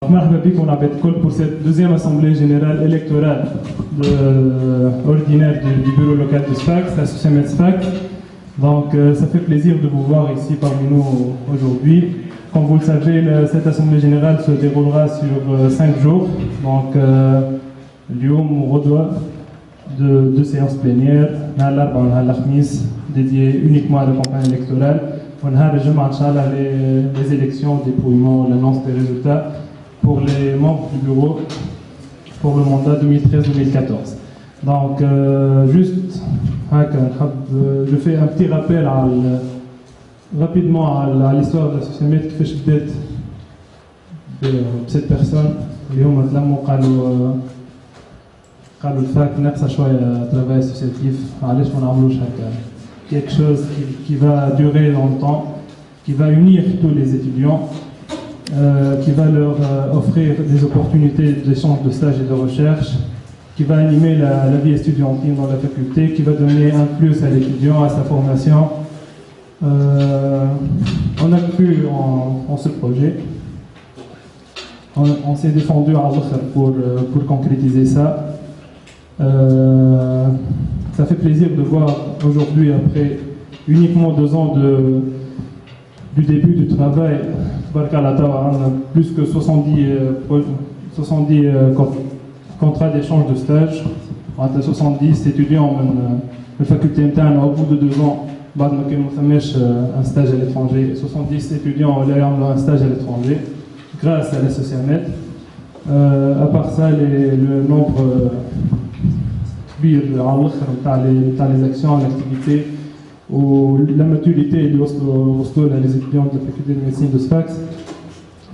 مرحبا بكم عباد الكل pour cette deuxième assemblée générale électorale ordinaire du bureau local de SFAC, l'association SFAC. Donc ça fait plaisir de vous voir ici parmi nous aujourd'hui. Comme vous le savez, cette assemblée générale se déroulera sur 5 jours. Donc اليوم وغدوة deux séances plénières, الأربعاء ونهار الخميس dédiées uniquement à la campagne électorale. ونهار الجمعة إن شاء الله les élections, dépouillement, l'annonce des résultats pour les membres du bureau pour le mandat 2013-2014. Donc, juste, je fais un petit rappel rapidement à l'histoire de l'association qui fait بدات cette personne. اليوم تلموا قالوا الفاك ناقصة شوية travail associatif. علاش ما نعملوش هكا quelque chose qui va durer longtemps, qui va unir tous les étudiants, qui va leur offrir des opportunités d'échange de stage et de recherche, qui va animer la vie estudiantine dans la faculté, qui va donner un plus à l'étudiant, à sa formation. On a cru en ce projet. On s'est défendu à l'autre pour concrétiser ça. Ça fait plaisir de voir aujourd'hui, après uniquement 2 ans du début du travail, on a plus que 70 contrats d'échange de stage. On a 70 étudiants dans la faculté interne au bout de 2 ans. بعد ما كانوا ثماش un stage à l'étranger. 70 étudiants ont un stage à l'étranger grâce à l'association. À part ça, le nombre كبير على الاخر نتاع les actions, l'activité ou la maturité اللي وصلوا لها les étudiants de la faculté de médecine de SFAC.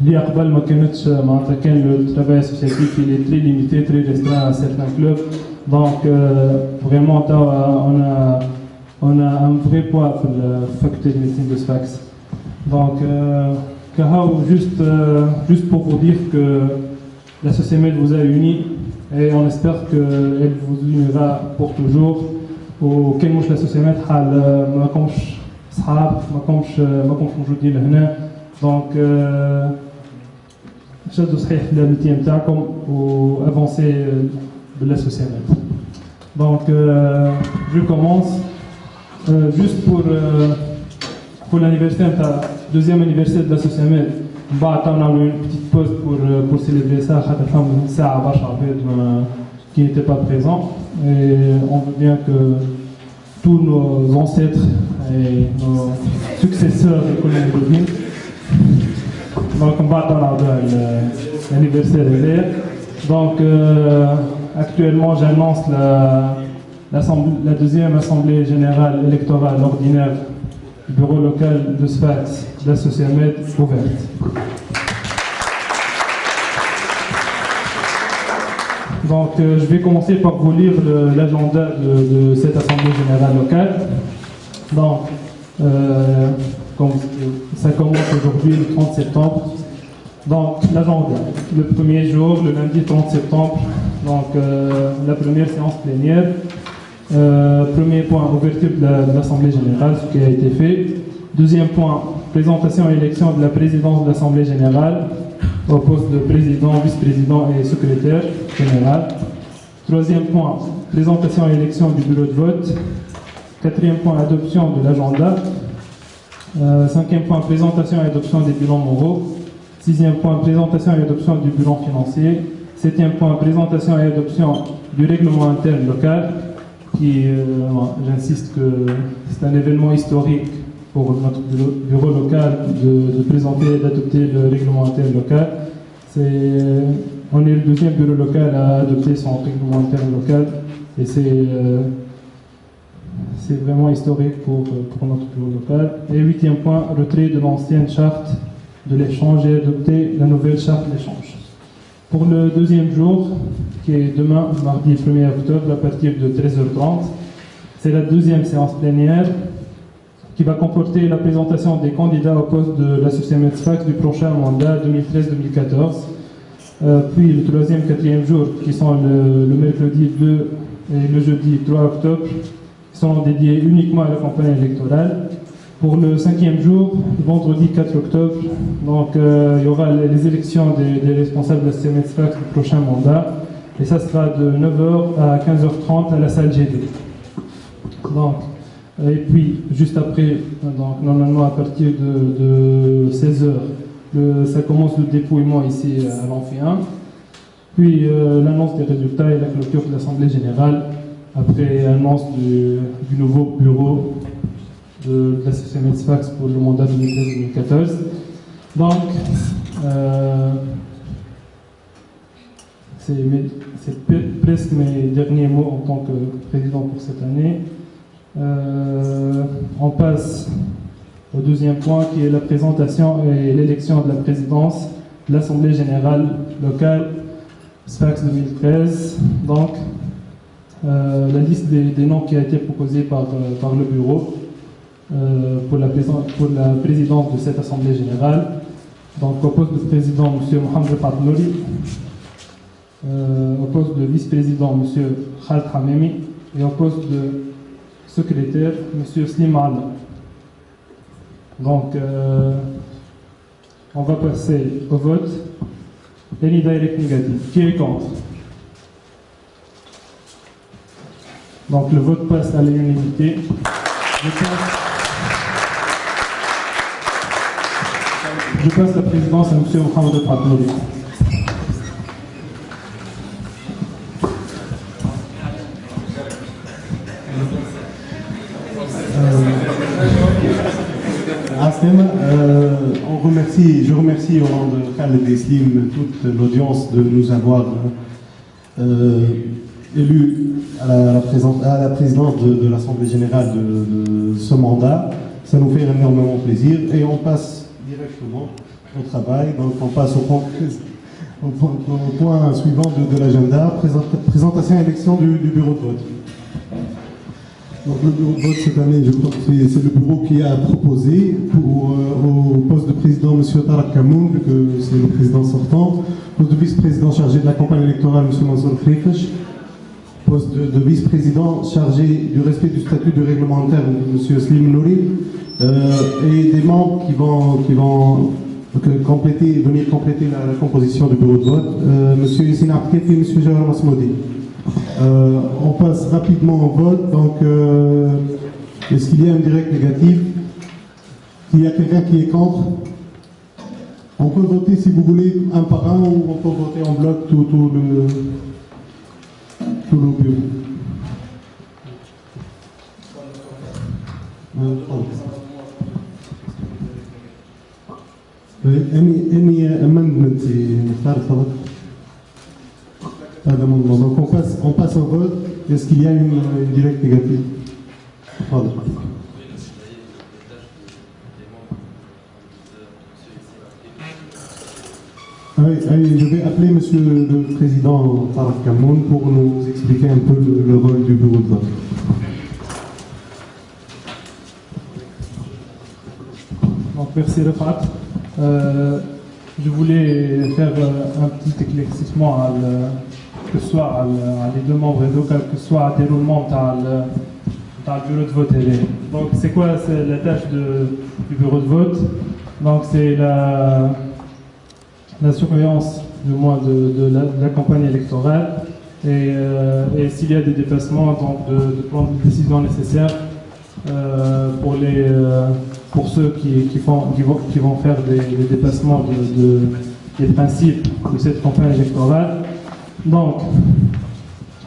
اللي قبل ما كانتش معناتها كان le travail associatif il est très limité, très restreint à certains clubs. Donc vraiment on a un vrai poids pour la faculté de médecine de SFAC. Donc juste pour vous dire que l'association vous a unis et on espère qu'elle vous unira pour toujours. وكان مش الاسوسيامات حال ما كومش صحاب ما كومش موجودين لهنا. دونك شدوا صحيح في الاميتي نتاعكم وافونسي بالاسوسيامات. دونك je commence juste pour l'anniversaire نتاع deuxième anniversaire de l'association. من بعد نعملوا une petite pause pour célébrer ça خاطر فهم ساعة برشا عباد qui n'étaient pas présents et on veut bien que tous nos ancêtres et nos successeurs économiques donc on va attendre l'anniversaire hier. Donc actuellement j'annonce la deuxième assemblée générale électorale ordinaire du bureau local de SFAC de l'association ouverte. Donc je vais commencer par vous lire l'agenda de cette assemblée générale locale. Donc ça commence aujourd'hui le 30 septembre. Donc l'agenda, le premier jour, le lundi 30 septembre, donc la première séance plénière. Premier point, ouverture de l'assemblée générale, ce qui a été fait. Deuxième point, présentation et élection de la présidence de l'assemblée générale au poste de président, vice-président et secrétaire général. Troisième point, présentation et élection du bureau de vote. Quatrième point, adoption de l'agenda. Cinquième point, présentation et adoption des bilans moraux. Sixième point, présentation et adoption du bilan financier. Septième point, présentation et adoption du règlement interne local, qui, j'insiste que c'est un événement historique pour notre bureau local de présenter et d'adopter le règlement interne local. On est le deuxième bureau local à adopter son règlement interne local et c'est vraiment historique pour notre bureau local. Et huitième point, retrait de l'ancienne charte de l'échange et adopter la nouvelle charte d'échange. Pour le deuxième jour, qui est demain, mardi 1er octobre, à partir de 13h30, c'est la deuxième séance plénière qui va comporter la présentation des candidats au poste de l'association SFAC du prochain mandat 2013-2014. Puis le troisième, quatrième jour, qui sont le mercredi 2 et le jeudi 3 octobre, qui sont dédiés uniquement à la campagne électorale. Pour le 5e jour, vendredi 4 octobre, donc il y aura les élections des responsables de la CMS-FAX du prochain mandat, et ça sera de 9h à 15h30 à la salle G2. Donc, et puis, juste après, donc, normalement à partir de 16h, ça commence le dépouillement ici à l'Amphi 1. Puis l'annonce des résultats et la clôture de l'Assemblée Générale, après annonce du nouveau bureau de la CMS-FAX pour le mandat 2013-2014. Donc, c'est presque mes derniers mots en tant que président pour cette année. On passe au deuxième point qui est la présentation et l'élection de la présidence de l'Assemblée Générale Locale SFAX 2013. Donc, la liste des noms qui a été proposée par le bureau pour la présidence de cette Assemblée Générale. Donc, au poste de président, M. Mohamed Patnouri. Au poste de vice-président, M. Khaled Hamemi. Et au poste de secrétaire, M. Slim Allah. Donc, on va passer au vote. Any direct négatif. Qui est contre? Donc, le vote passe à l'unanimité. Je passe la présidence à M. Mohamed Patnouri. Je remercie au nom de Khaled et Slim toute l'audience de nous avoir élus à la présidence de l'Assemblée Générale de ce mandat. Ça nous fait énormément plaisir et on passe directement au travail. Donc on passe au point suivant de l'agenda, présentation et élection du bureau de vote. Donc le bureau de vote cette année, je crois que c'est le bureau qui a proposé au poste de président M. Tarak Kamoun, que c'est le président sortant, poste de vice-président chargé de la campagne électorale M. Mansour Frikesh, poste de vice-président chargé du respect du statut du règlement interne M. Slim Nouri, et des membres qui vont venir compléter la composition du bureau de vote, M. Yassine Abkef et M. Jawar Masmoudi. On passe rapidement au vote. Donc, est-ce qu'il y a un direct négatif? S'il y a quelqu'un qui est contre, on peut voter si vous voulez un par un ou on peut voter en bloc tout le bureau. Any amendment, pas d'amendement. Donc on passe au vote. Est-ce qu'il y a une directe négative? Pardon. Je vais appeler Monsieur le Président Tarak Kamoun pour nous expliquer un peu le rôle du bureau de vote. Donc, merci Rafat. Je voulais faire un petit éclaircissement que ce soit à les deux membres locaux, que ce soit à déroulement dans le bureau de vote. Donc, c'est quoi la tâche du bureau de vote? Donc, c'est la surveillance du moins de la campagne électorale et s'il y a des dépassements, donc de prendre les décisions nécessaires pour ceux qui vont faire des dépassements des principes de cette campagne électorale. Donc,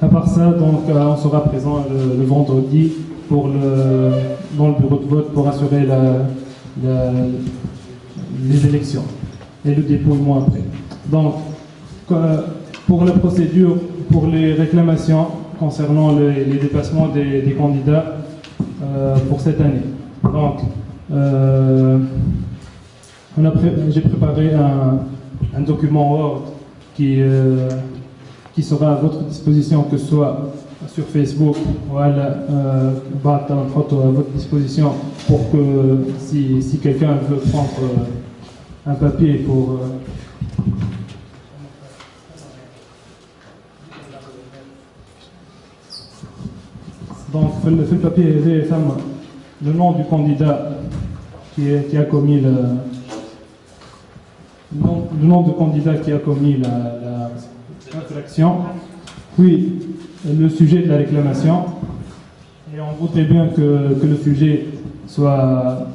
à part ça, donc, on sera présent le vendredi dans le bureau de vote pour assurer les élections et le dépouillement après. Donc, pour la procédure, pour les réclamations concernant les dépassements des candidats pour cette année. Donc, j'ai préparé un document Word qui sera à votre disposition, que ce soit sur Facebook ou à votre disposition, pour que si quelqu'un veut prendre un papier pour donc le papier est le nom du candidat qui a commis le nom du candidat qui a commis l'infraction, puis le sujet de la réclamation. Et on voudrait bien que le sujet soit,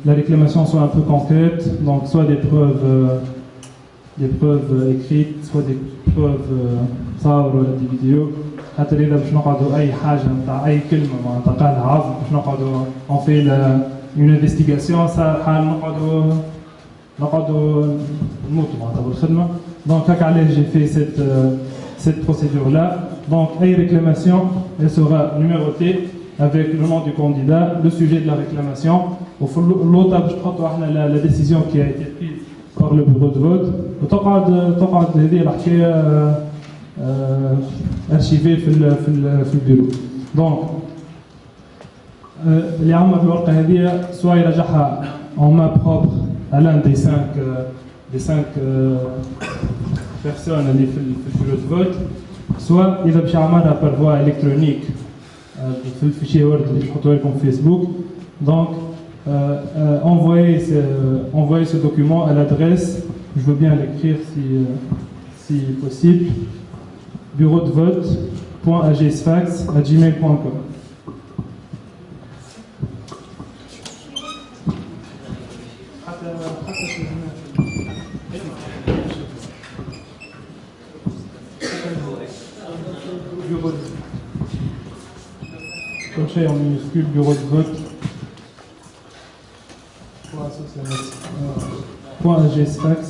la réclamation soit un peu concrète, donc soit des preuves écrites, soit des preuves صور ولا des vidéos. حتى إذا باش نقعدوا أي حاجة نتاع أي كلمة معناتها قالها عاصم باش نقعدوا on fait une investigation صار حال نقعدوا نموتوا معناتها بالخدمة. Donc هكا علاش j'ai fait cette procédure là. Donc أي réclamation elle sera numérotée avec le nom du candidat, le sujet de la réclamation. L'autre باش نحطوا احنا la décision qui a été prise par le bureau de vote. وتقعد هذه الحكاية archivé في البيرو. دونك اللي عمل الورقه هذه سواء يرجعها en main propre à l'un des cinq personnes اللي في البيرو de vote, soit اذا باش يعملها par voie électronique في الفيشي وورد اللي نحطوه لكم في فيسبوك. Donc envoyez ce document à l'adresse, je veux bien l'écrire si possible, bureau de vote.agsfax@gmail.com. Comme ça en minuscule, bureau de vote. .agsfax.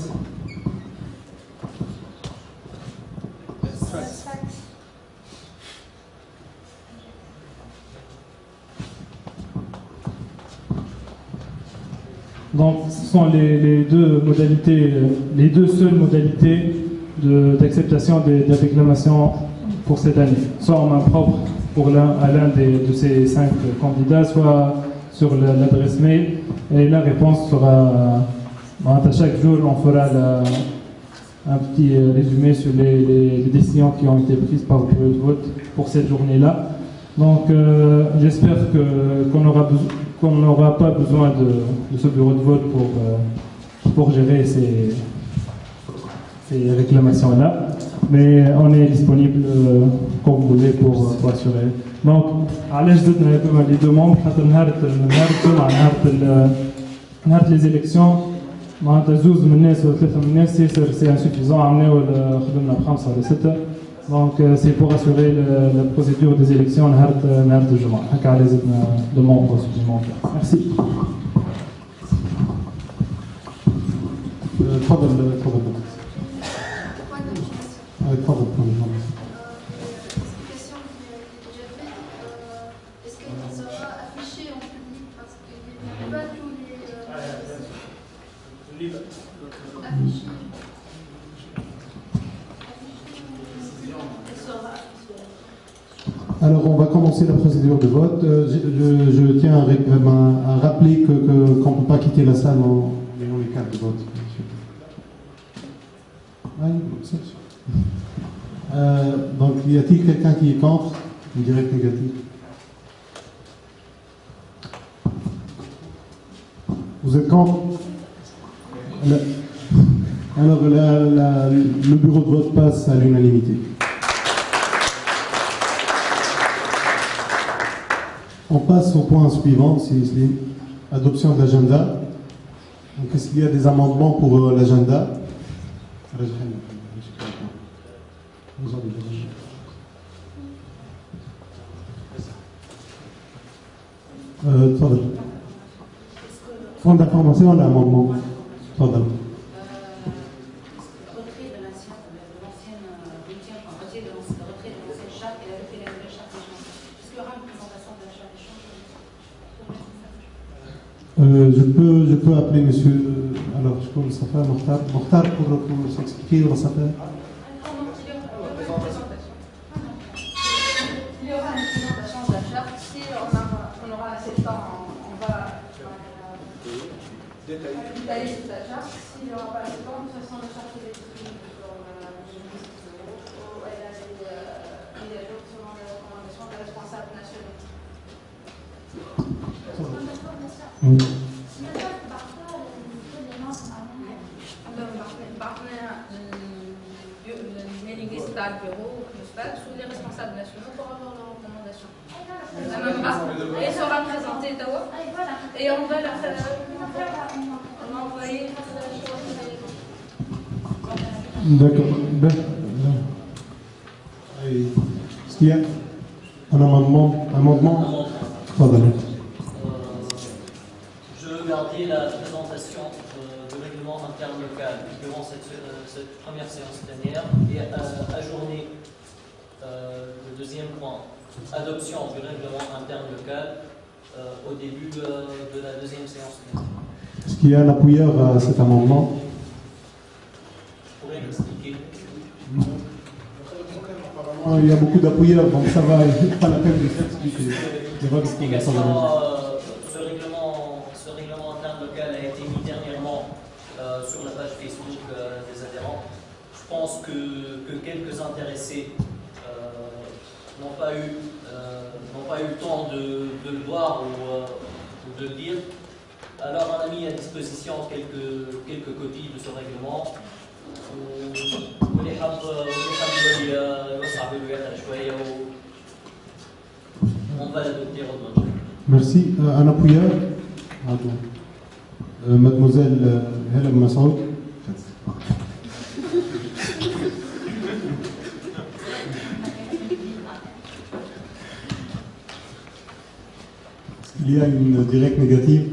Donc, ce sont les deux seules modalités d'acceptation des réclamations pour cette année. Soit en main propre pour l'un de ces 5 candidats, soit sur l'adresse mail. Et la réponse sera, à chaque jour, on fera un petit résumé sur les décisions qui ont été prises par le bureau de vote pour cette journée-là. Donc, j'espère qu'on n'aura pas besoin de ce bureau de vote pour gérer ces réclamations-là. Mais on est disponible quand vous voulez pour assurer. Donc, علاش زدنا les deux membres حتى نهار الجمعة نهار les élections معناتها زوز من الناس ولا 3 من الناس سي انسوفيزون عملناو خدمنا ب5 ولا 6. Donc c'est pour assurer la procédure des élections نهار الجمعة. هكا على زدنا deux membres supplémentaires. Merci. تفضل. L'explication qui a été déjà faite, est-ce qu'elle sera affichée en public parce qu'il n'y a pas tous les affichés. Alors, on va commencer la procédure de vote. Je tiens à rappeler qu'on ne peut pas quitter la salle en ayant les cartes de vote. Donc, y a-t-il quelqu'un qui est contre? Une directe négative. Vous êtes contre? Alors, le bureau de vote passe à l'unanimité. On passe au point suivant, c'est l'adoption de l'agenda. Donc, est-ce qu'il y a des amendements pour l'agenda? Fonds d'information, l'amendement. Pardon. Retrait de l'ancienne retrait de l'ancienne charte et la nouvelle charte d'échange. Est-ce qu'il y aura une présentation de la charte d'échange? Je peux appeler monsieur. Alors, je peux s'appeler Mokhtar pour s'expliquer ou s'appeler. Il y aura une présentation de la charte. Si on aura assez de temps, on va détailler toute la charte. S'il n'y aura pas assez de temps, de toute façon, la charte est disponible sur le site ou elle a des mises à jour selon les recommandations des responsables nationaux. Oui. بتاع البيرو والكلوستات sous les responsables nationaux pour avoir leurs recommandations. Ils seront présentés et on va leur envoyer. D'accord. Est-ce qu'il y a un amendement? Je gardais la présentation du règlement interne local durant cette première séance plénière et ajourner le deuxième point, adoption du règlement interne local au début de la deuxième séance plénière. Est-ce qu'il y a un appuyeur à cet amendement? Je pourrais l'expliquer. Il y a beaucoup d'appuyeurs, donc ça va, pas la peine de s'expliquer. Ce règlement interne local a été mis dernièrement sur la page Facebook des adhérents. Je pense que quelques intéressés n'ont pas eu le temps de le voir ou de le lire. Alors on a mis à disposition quelques copies de ce règlement. On va l'adopter au. Merci. Un appuyeur? Mademoiselle Hélène Massoud. Il y a une directe négative?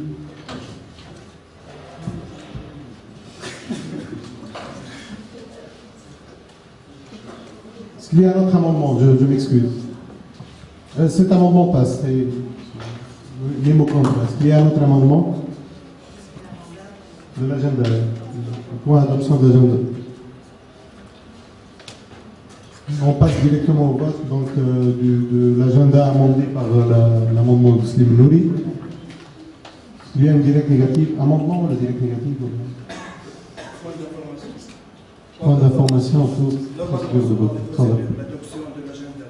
Est-ce qu'il y a un autre amendement? Je m'excuse. Cet amendement passe. Les mots comptent. Est-ce qu'il y a un autre amendement de l'agenda? Point d'adoption de l'agenda. On passe directement au vote donc, de l'agenda amendé par l'amendement de Slim Nouri. Il y a une directe négative. Amendement ou la directe négative? Point d'information pour procédure de vote. L'adoption de l'agenda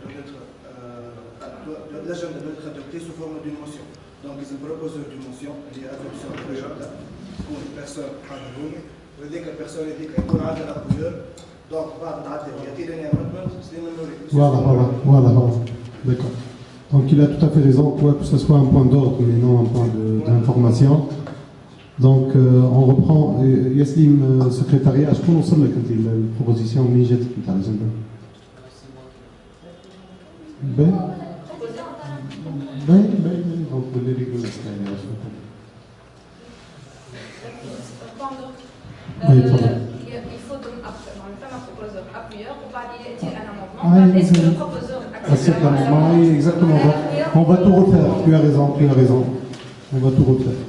doit être adoptée sous forme d'une motion. Donc, ils ont proposé une motion, il y a adoption de l'agenda pour une personne en ligne. Vous dites que la personne dit qu'elle peut avoir l'appuyeur. Donc, il y a-t-il un amendement? Voilà. D'accord. Donc, il a tout à fait raison, quoi que ce soit un point d'ordre, mais non un point d'information. Donc, on reprend. Yaslim, secrétariat, je pense que c'est la proposition immédiate qui est à l'agenda. Ben, donc, vous les rigoler, Il faut donc faire un proposeur appuyeur pour valider un amendement. Est-ce que le proposeur accepte l'amendement? Oui, exactement. On va tout refaire. Tu as raison. On va tout refaire.